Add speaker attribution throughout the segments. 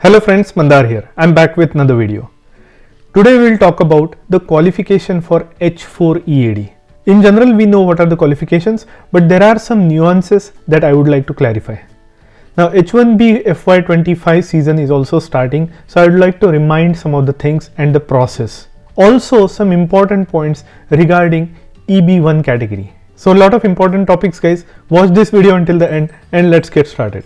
Speaker 1: Hello friends, Mandar here. I'm back with another video. Today we'll talk about the qualification for H4 EAD. In general, we know what are the qualifications, but there are some nuances that I would like to clarify. Now H1B FY25 season is also starting, so I would like to remind some of the things and the process. Also some important points regarding EB1 category. So a lot of important topics, guys. Watch this video until the end and let's get started.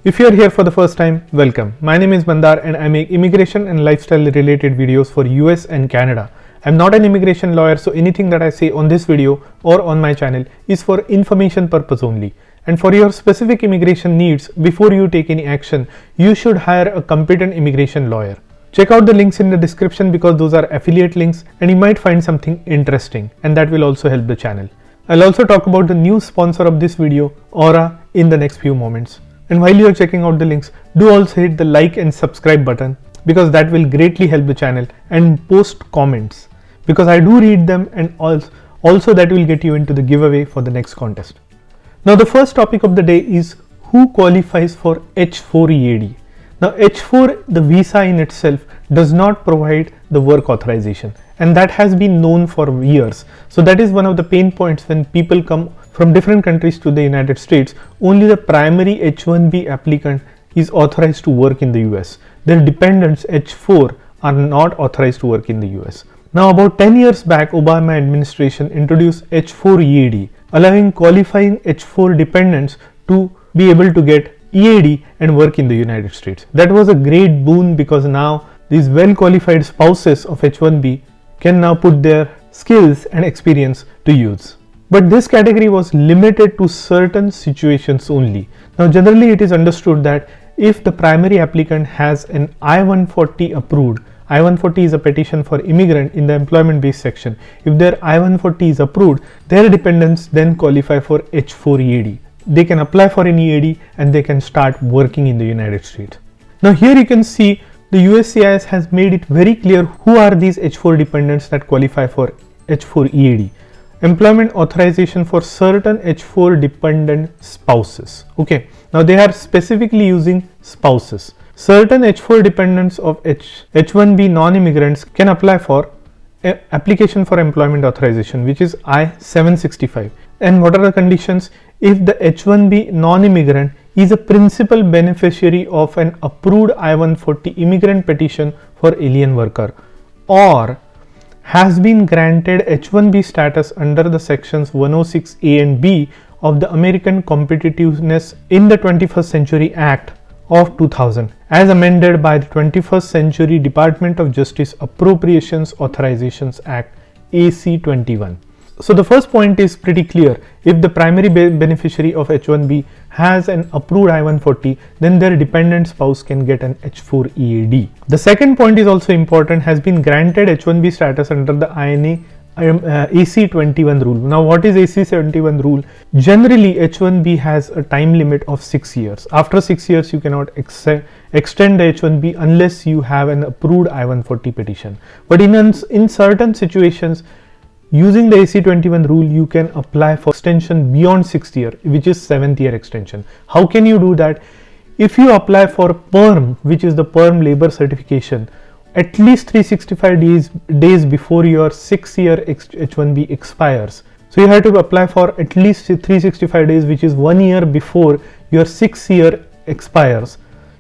Speaker 1: If you are here for the first time, welcome. My name is Mandar and I make immigration and lifestyle related videos for US and Canada. I'm not an immigration lawyer, so anything that I say on this video or on my channel is for information purpose only. And for your specific immigration needs, before you take any action, you should hire a competent immigration lawyer. Check out the links in the description because those are affiliate links and you might find something interesting and that will also help the channel. I'll also talk about the new sponsor of this video, Aura, in the next few moments. And while you are checking out the links, do also hit the like and subscribe button because that will greatly help the channel, and post comments because I do read them, and also that will get you into the giveaway for the next contest. Now the first topic of the day is who qualifies for H4 EAD. Now H4, the visa in itself does not provide the work authorization, and that has been known for years. So that is one of the pain points when people come from different countries to the United States. Only the primary H1B applicant is authorized to work in the US. Their dependents H4 are not authorized to work in the US. Now about 10 years back, Obama administration introduced H4 EAD, allowing qualifying H4 dependents to be able to get EAD and work in the United States. That was a great boon because now these well qualified spouses of H1B can now put their skills and experience to use. But this category was limited to certain situations only. Now generally it is understood that if the primary applicant has an I-140 approved, I-140 is a petition for immigrant in the employment based section. If their I-140 is approved, their dependents then qualify for H4 EAD. They can apply for an EAD and they can start working in the United States. Now here you can see the USCIS has made it very clear who are these H4 dependents that qualify for H4 EAD. Employment authorization for certain H4 dependent spouses. Okay, now they are specifically using spouses. Certain H4 dependents of H1B non-immigrants can apply for application for employment authorization, which is I-765. And what are the conditions? If the H1B non-immigrant is a principal beneficiary of an approved I-140 immigrant petition for alien worker, or has been granted H1B status under the sections 106A and B of the American Competitiveness in the 21st Century Act of 2000 as amended by the 21st Century Department of Justice Appropriations Authorizations Act AC-21. So the first point is pretty clear. If the primary beneficiary of H1B has an approved I-140, then their dependent spouse can get an H4 EAD. The second point is also important, has been granted H1B status under the INA AC-21 rule. Now what is AC-21 rule? Generally H1B has a time limit of 6 years. After 6 years you cannot extend the H1B unless you have an approved I-140 petition. But in certain situations, using the AC-21 rule, you can apply for extension beyond 6th year, which is 7th year extension. How can you do that? If you apply for PERM, which is the PERM labor certification, at least 365 days before your 6th year H1B expires. So you have to apply for at least 365 days, which is 1 year before your 6th year expires.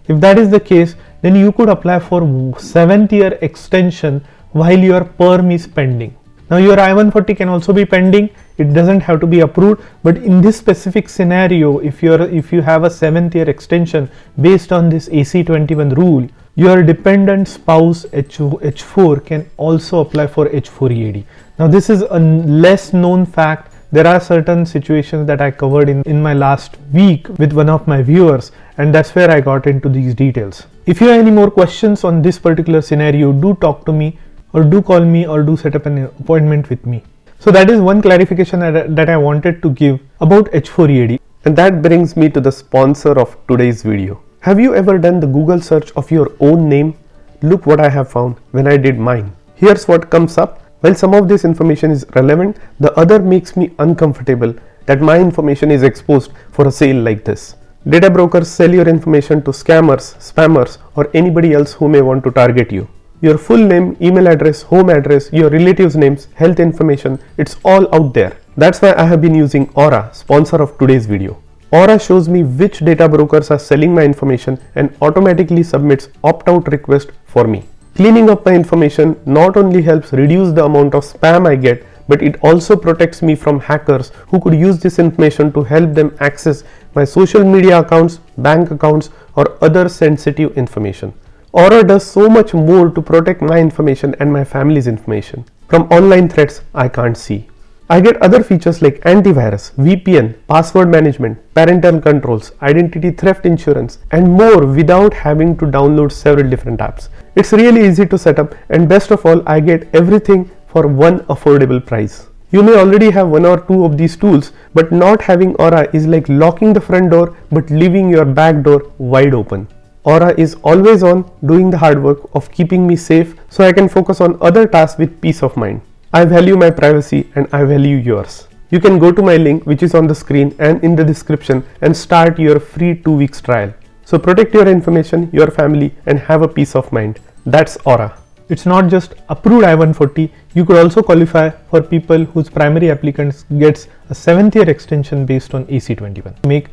Speaker 1: If that is the case, then you could apply for 7th year extension while your PERM is pending. Now your I-140 can also be pending, it doesn't have to be approved, but in this specific scenario, if you have a 7th year extension based on this AC-21 rule, your dependent spouse H4 can also apply for H4 EAD. Now this is a less known fact. There are certain situations that I covered in my last week with one of my viewers, and that's where I got into these details. If you have any more questions on this particular scenario, do talk to me, or do call me, or do set up an appointment with me. So that is one clarification that I wanted to give about H4 EAD.
Speaker 2: And that brings me to the sponsor of today's video. Have you ever done the Google search of your own name? Look what I have found when I did mine. Here's what comes up. While some of this information is relevant, the other makes me uncomfortable that my information is exposed for a sale like this. Data brokers sell your information to scammers, spammers, or anybody else who may want to target you. Your full name, email address, home address, your relatives' names, health information, it's all out there. That's why I have been using Aura, sponsor of today's video. Aura shows me which data brokers are selling my information and automatically submits opt-out request for me. Cleaning up my information not only helps reduce the amount of spam I get, but it also protects me from hackers who could use this information to help them access my social media accounts, bank accounts, or other sensitive information. Aura does so much more to protect my information and my family's information from online threats I can't see. I get other features like antivirus, VPN, password management, parental controls, identity theft insurance, and more without having to download several different apps. It's really easy to set up, and best of all, I get everything for one affordable price. You may already have one or two of these tools, but not having Aura is like locking the front door but leaving your back door wide open. Aura is always on, doing the hard work of keeping me safe so I can focus on other tasks with peace of mind. I value my privacy and I value yours. You can go to my link which is on the screen and in the description and start your free 2 weeks trial. So protect your information, your family, and have a peace of mind. That's Aura. It's not just approved I-140, you could also qualify for people whose primary applicants gets a 7th year extension based on AC21.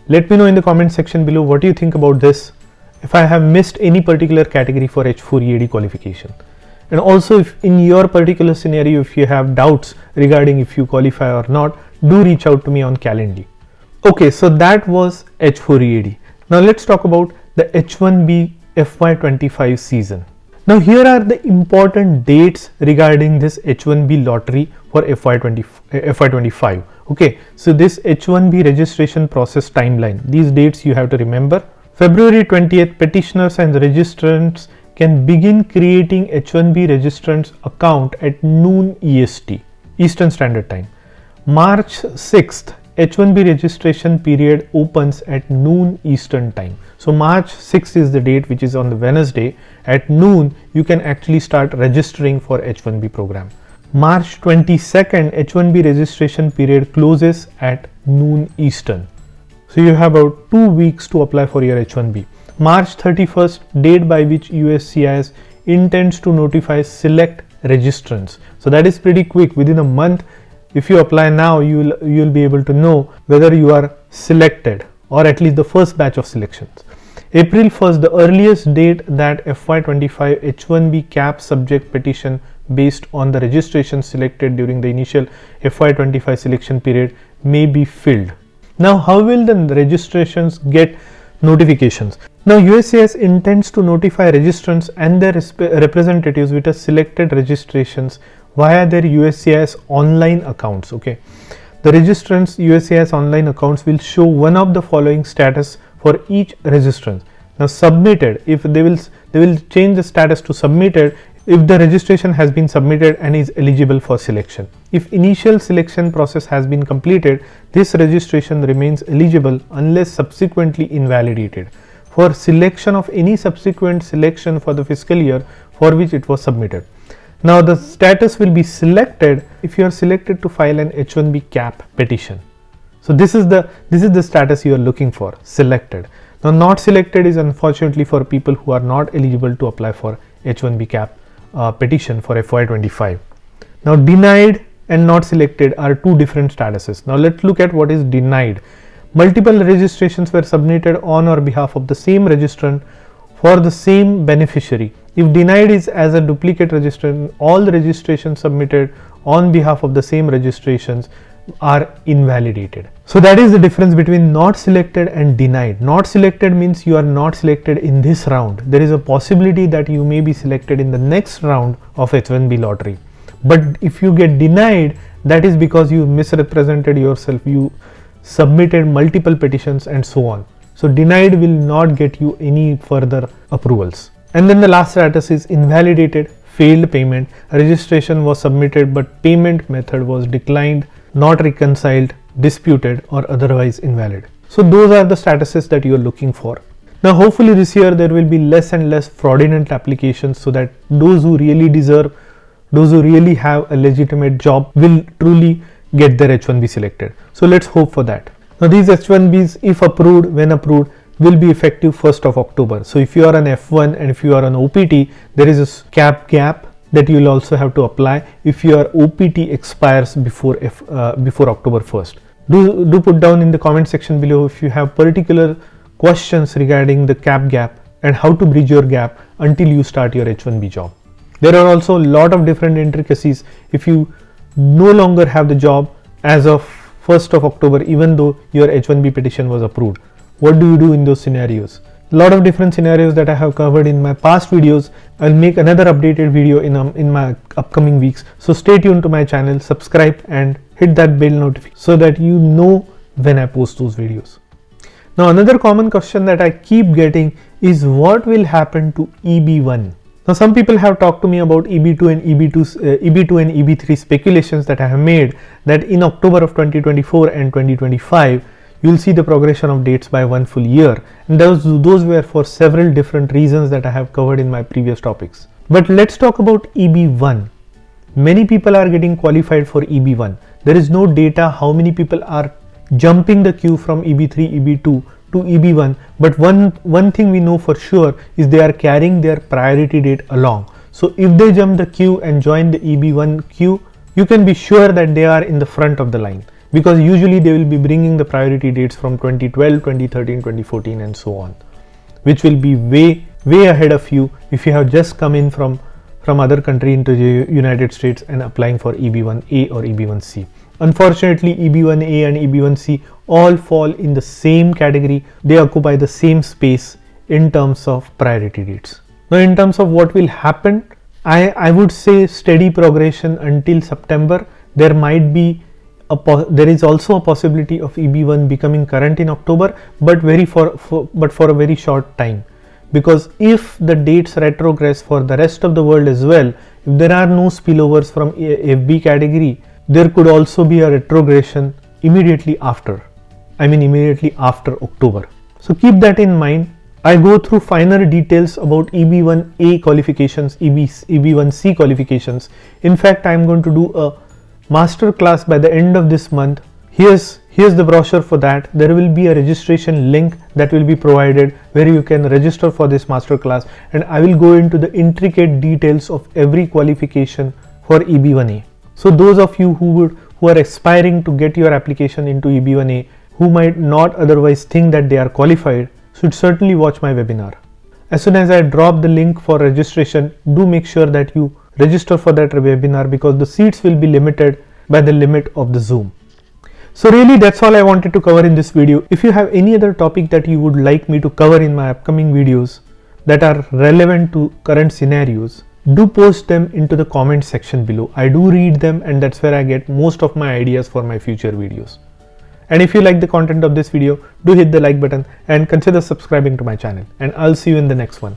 Speaker 2: Let me know in the comment section below what you think about this, if I have missed any particular category for H4 EAD qualification. And also if in your particular scenario, if you have doubts regarding if you qualify or not, do reach out to me on Calendly. Okay, so that was H4 EAD. Now let's talk about the H1B FY25 season. Now here are the important dates regarding this H1B lottery for FY25. Okay, so this H1B registration process timeline, these dates you have to remember. February 20th, petitioners and registrants can begin creating H1B registrants account at noon EST, Eastern Standard Time. March 6th, H1B registration period opens at noon Eastern Time. So March 6th is the date, which is on the Wednesday. At noon, you can actually start registering for H1B program. March 22nd, H1B registration period closes at noon Eastern. So you have about 2 weeks to apply for your H1B. March 31st, date by which USCIS intends to notify select registrants. So that is pretty quick. Within a month, if you apply now, you'll be able to know whether you are selected or at least the first batch of selections. April 1st, the earliest date that FY25 H1B cap subject petition based on the registration selected during the initial FY25 selection period may be filled. Now, how will the registrations get notifications? Now, USCIS intends to notify registrants and their representatives with a selected registrations via their USCIS online accounts. Okay, the registrants' USCIS online accounts will show one of the following status for each registrant. Now, submitted, if they will change the status to submitted if the registration has been submitted and is eligible for selection. If initial selection process has been completed, this registration remains eligible unless subsequently invalidated for selection of any subsequent selection for the fiscal year for which it was submitted. Now the status will be selected if you are selected to file an H1B cap petition. So this is the status you are looking for, selected. Now not selected is unfortunately for people who are not eligible to apply for H1B cap petition for FY25. Now denied and not selected are two different statuses. Now let's look at what is denied. Multiple registrations were submitted on or behalf of the same registrant for the same beneficiary. If denied is as a duplicate registrant, all the registrations submitted on behalf of the same registrations are invalidated. So that is the difference between not selected and denied. Not selected means you are not selected in this round. There is a possibility that you may be selected in the next round of H1B lottery. But if you get denied, that is because you misrepresented yourself, you submitted multiple petitions and so on. So denied will not get you any further approvals. And then the last status is invalidated, failed payment. Registration was submitted but payment method was declined, not reconciled,
Speaker 1: disputed, or otherwise invalid. So those are the statuses that you are looking for. Now hopefully this year there will be less and less fraudulent applications, so that those who really deserve, those who really have a legitimate job will truly get their H1B selected. So let's hope for that. Now these H1Bs, if approved, when approved, will be effective 1st of October. So if you are an F1 and if you are an OPT, there is a cap gap that you will also have to apply if your OPT expires before October 1st. Do put down in the comment section below if you have particular questions regarding the cap gap and how to bridge your gap until you start your H1B job. There are also a lot of different intricacies if you no longer have the job as of 1st of October, even though your H1B petition was approved. What do you do in those scenarios? A lot of different scenarios that I have covered in my past videos. I'll make another updated video in my upcoming weeks. So stay tuned to my channel, subscribe and hit that bell notification so that you know when I post those videos. Now another common question that I keep getting is what will happen to EB1? Now some people have talked to me about EB2 and EB2 and EB3 speculations that I have made, that in October of 2024 and 2025 you will see the progression of dates by 1 full year, and those were for several different reasons that I have covered in my previous topics. But let's talk about EB1. Many people are getting qualified for EB1. There is no data how many people are jumping the queue from EB3, EB2 to EB1, but one thing we know for sure is they are carrying their priority date along. So if they jump the queue and join the EB1 queue, you can be sure that they are in the front of the line, because usually they will be bringing the priority dates from 2012, 2013, 2014 and so on, which will be way ahead of you if you have just come in from other country into the United States and applying for EB1-A or EB1-C. Unfortunately, EB1-A and EB1-C all fall in the same category. They occupy the same space in terms of priority dates. Now in terms of what will happen, I would say steady progression until September. There is also a possibility of EB1 becoming current in October, but for a very short time, because if the dates retrogress for the rest of the world as well, if there are no spillovers from FB category, there could also be a retrogression immediately after October. So keep that in mind. I go through finer details about EB1-A qualifications, EB1-C qualifications. In fact, I am going to do a master class by the end of this month. Here's the brochure for that. There will be a registration link that will be provided where you can register for this master class, and I will go into the intricate details of every qualification for EB1-A. So those of you who are aspiring to get your application into EB1-A, who might not otherwise think that they are qualified, should certainly watch my webinar. As soon as I drop the link for registration, do make sure that you register for that webinar, because the seats will be limited by the limit of the Zoom. So really that's all I wanted to cover in this video. If you have any other topic that you would like me to cover in my upcoming videos that are relevant to current scenarios, do post them into the comment section below. I do read them, and that's where I get most of my ideas for my future videos. And if you like the content of this video, do hit the like button and consider subscribing to my channel, and I'll see you in the next one.